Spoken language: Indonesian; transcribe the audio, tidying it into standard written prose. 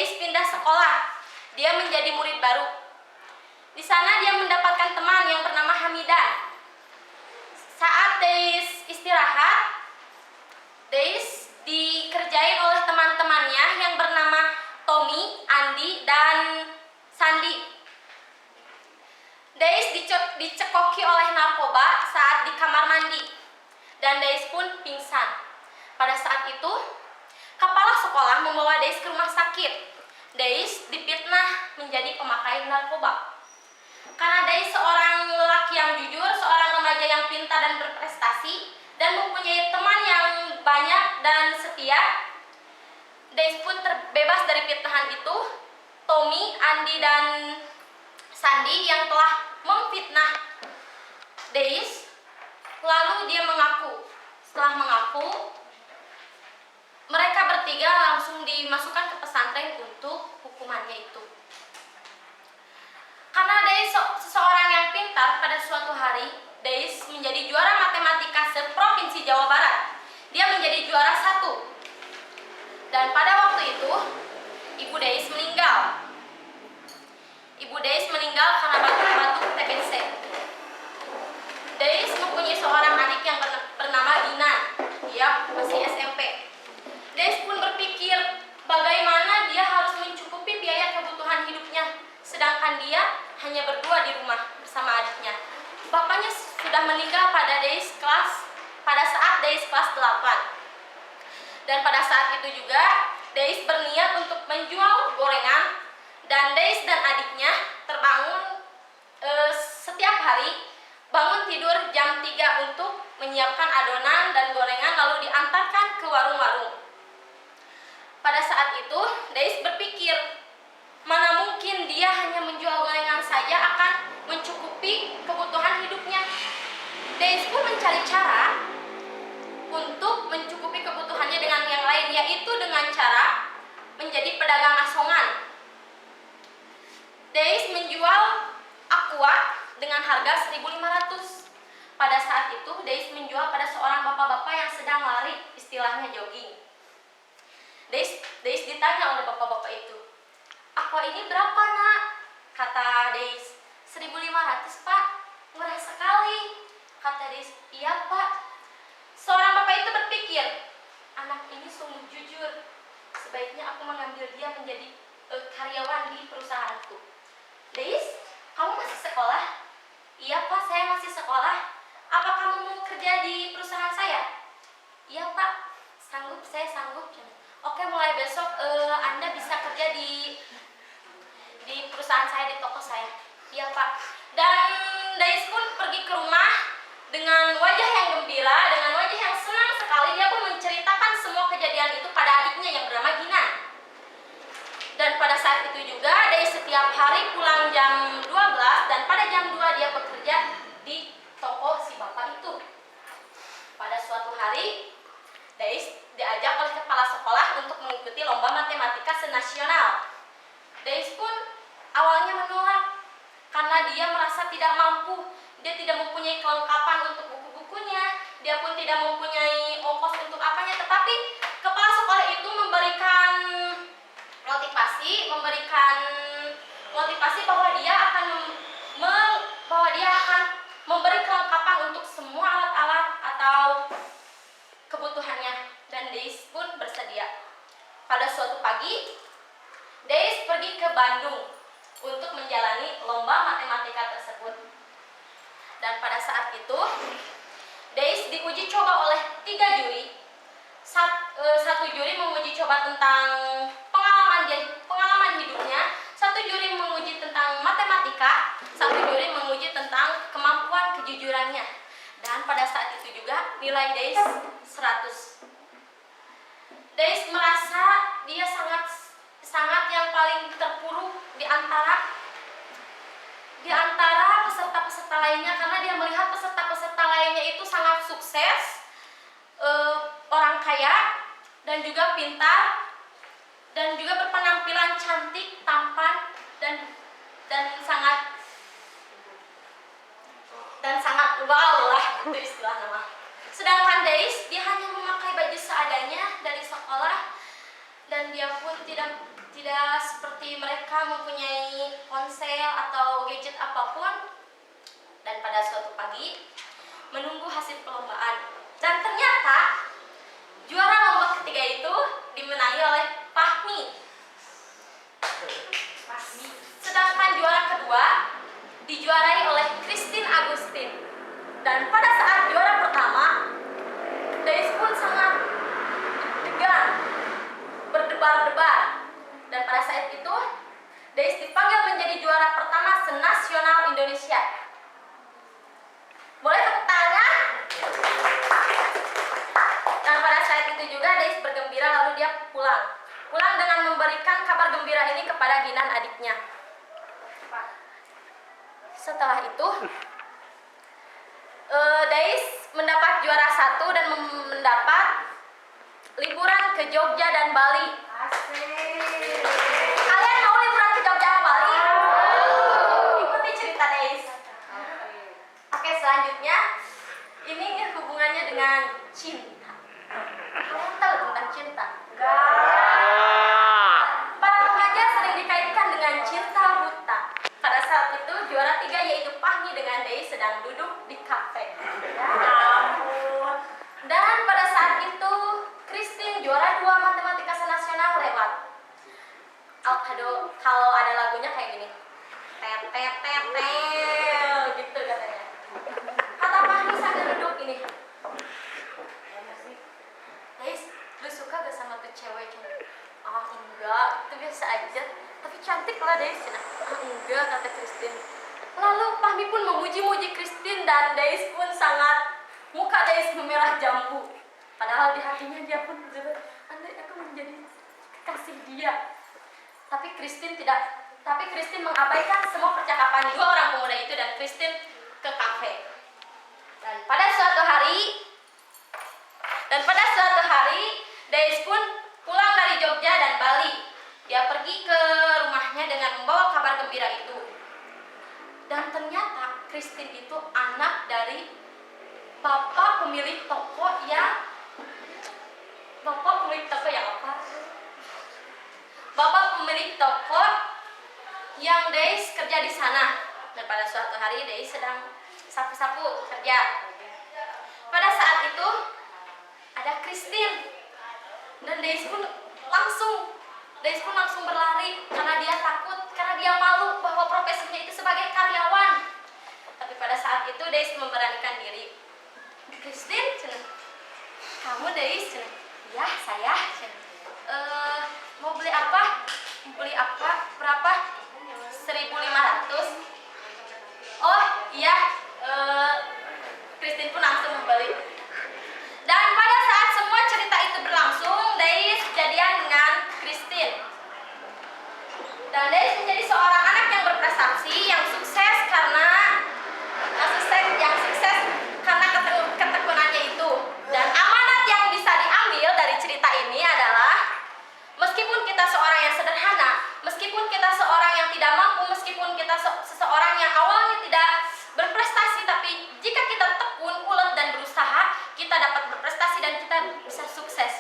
Deis pindah sekolah. Dia menjadi murid baru. Di sana dia mendapatkan teman yang bernama Hamidah. Saat Deis istirahat, Deis dikerjain oleh teman-temannya yang bernama Tommy, Andi, dan Sandi. Deis dicekoki oleh narkoba saat di kamar mandi, dan Deis pun pingsan. Pada saat itu, kepala sekolah membawa Deis ke rumah sakit. Deis difitnah menjadi pemakai narkoba. Karena Deis seorang lelaki yang jujur, seorang remaja yang pintar dan berprestasi, dan mempunyai teman yang banyak dan setia, Deis pun terbebas dari fitnahan itu. Tommy, Andi, dan Sandi yang telah memfitnah Deis, lalu dia mengaku. Setelah mengaku, mereka bertiga langsung dimasukkan ke pesantren untuk hukumannya itu. Karena Deis seseorang yang pintar, pada suatu hari Deis menjadi juara matematika se-Provinsi Jawa Barat. Dia menjadi juara 1. Dan pada waktu itu, ibu Deis meninggal. Ibu Deis meninggal karena batuk-batuk TBC. Deis mempunyai seorang adik yang bernama Dinan. Dia masih SMP. Deis pun berpikir bagaimana dia harus mencukupi biaya kebutuhan hidupnya, sedangkan dia hanya berdua di rumah bersama adiknya. Bapaknya sudah meninggal pada saat Deis kelas 8. Dan pada saat itu juga Deis berniat untuk menjual gorengan, dan Deis dan adiknya terbangun setiap hari, bangun tidur jam 3 untuk menyiapkan adonan dan gorengan lalu diantarkan ke warung-warung. Pada saat itu, Deis berpikir, mana mungkin dia hanya menjual gorengan saja akan mencukupi kebutuhan hidupnya. Deis pun mencari cara untuk mencukupi kebutuhannya dengan yang lain, yaitu dengan cara menjadi pedagang asongan. Deis menjual aqua dengan harga 1.500. Pada saat itu, Deis menjual pada seorang bapak-bapak yang sedang lari, istilahnya jogging. Deis ditanya oleh bapak-bapak itu, "Aqua ini berapa, Nak?" Kata Deis, 1.500, Pak. Murah sekali. Kata Deis, "Iya, Pak." Seorang bapak itu berpikir, anak ini sungguh jujur. Sebaiknya aku mengambil dia menjadi karyawan di perusahaanku. "Deis, kamu masih sekolah?" "Iya, Pak, saya masih sekolah. Apa kamu mau kerja di perusahaan saya?" "Iya, Pak, saya sanggup." "Oke, mulai besok Anda bisa kerja di perusahaan saya, di toko saya." "Iya, Pak." Dan Deis pun pergi ke rumah dengan wajah yang gembira, dengan wajah yang senang sekali. Dia pun menceritakan semua kejadian itu pada adiknya yang bernama Ginan. Dan pada saat itu juga Deis setiap hari pulang jam 12, dan pada jam 2 dia bekerja di toko si bapak itu. Pada suatu hari, Deis diajak oleh kepala sekolah untuk mengikuti lomba matematika senasional. Deis pun awalnya menolak karena dia merasa tidak mampu. Dia tidak mempunyai kelengkapan untuk buku-bukunya, dia pun tidak mempunyai ongkos untuk apanya. Tetapi kepala sekolah itu memberikan motivasi bahwa dia akan memberi kelengkapan untuk semua alat-alat atau kebutuhannya, dan Deis pun bersedia. Pada suatu pagi, Deis pergi ke Bandung untuk menjalani lomba matematika tersebut. Dan pada saat itu, Deis diuji coba oleh 3 juri. Satu juri menguji coba tentang pengalaman hidupnya, satu juri menguji tentang matematika, satu juri menguji tentang kemampuan kejujurannya. Dan pada saat itu juga nilai Deis 100. Deis merasa dia sangat yang paling terpuruk di antara peserta-peserta lainnya, karena dia melihat peserta-peserta lainnya itu sangat sukses, orang kaya, dan juga pintar, dan juga berpenampilan cantik, tampan, dan sangat wow lah, itu istilah nama. Sedangkan Deis, dia hanya memakai baju seadanya dari sekolah, dan dia pun tidak seperti mereka mempunyai ponsel atau gadget apapun. Dan pada suatu pagi menunggu hasil perlombaan, dan ternyata juara lomba ketiga itu dimenangi oleh Fahmi. Sedangkan juara kedua dijuarai oleh Christine Agustin. Dan pada saat juara pertama, Dais pun sangat tegang, berdebar-debar. Dan pada saat itu, Dais dipanggil menjadi juara pertama senasional Indonesia. Boleh tepuk tangan? Dan pada saat itu juga Dais bergembira, lalu dia pulang dengan memberikan kabar gembira ini kepada Ginan adiknya. Setelah itu Dais mendapat juara 1 dan mendapat liburan ke Jogja dan Bali. Asik. Kalian mau liburan ke Jogja dan Bali? Ikuti cerita Dais. Oke, selanjutnya ini hubungannya dengan cinta. Kalian tahu tentang cinta? Para remaja sering dikaitkan dengan cinta buta. Pada saat itu juara 3 yaitu Fahmi dengan Dais sedang duduk di kafe. Dan pada saat itu Christine juara 2 matematika senasional lewat. Kalau ada lagunya kayak gini, gitu katanya. Kata Fahmi sambil duduk ini, Dais, lu suka gak sama tuh cewek? Enggak, itu biasa aja. Tapi cantik lah Dais. Enggak, kata Christine. Lalu Fahmi pun memuji-muji Christine dan Dais pun muka Dais memerah jambu. Padahal di hatinya dia pun andai aku menjadi kekasih dia. Tapi Christine mengabaikan semua percakapan dua orang pemuda itu dan Christine ke kafe. Dan pada suatu hari Dais pun pulang dari Jogja dan Bali. Dia pergi ke rumahnya dengan membawa kabar gembira itu. Dan ternyata Christine itu anak dari bapak pemilik toko yang apa? Bapak pemilik toko yang Dais kerja di sana. Dan pada suatu hari Dais sedang sapu-sapu kerja. Pada saat itu ada Christine dan Dais pun langsung berlari karena dia takut, karena dia malu bahwa profesinya itu sebagai karyawan. Tapi pada saat itu Dais memberanikan diri. Christine, kamu Dais? Ya, saya. Mau beli apa? Berapa? 1.500. Oh iya, Christine pun langsung membeli. Dan pada saat semua cerita itu berlangsung, Dais jadian dengan Christine. Dan Dais menjadi seorang anak yang berprestasi, yang sukses karena ketekunannya itu. Dan amanat yang bisa diambil dari cerita ini adalah, meskipun kita seorang yang sederhana, meskipun kita seorang yang tidak mampu, meskipun kita seseorang yang awalnya tidak berprestasi, tapi jika kita tekun, ulet dan berusaha, kita dapat berprestasi dan kita bisa sukses.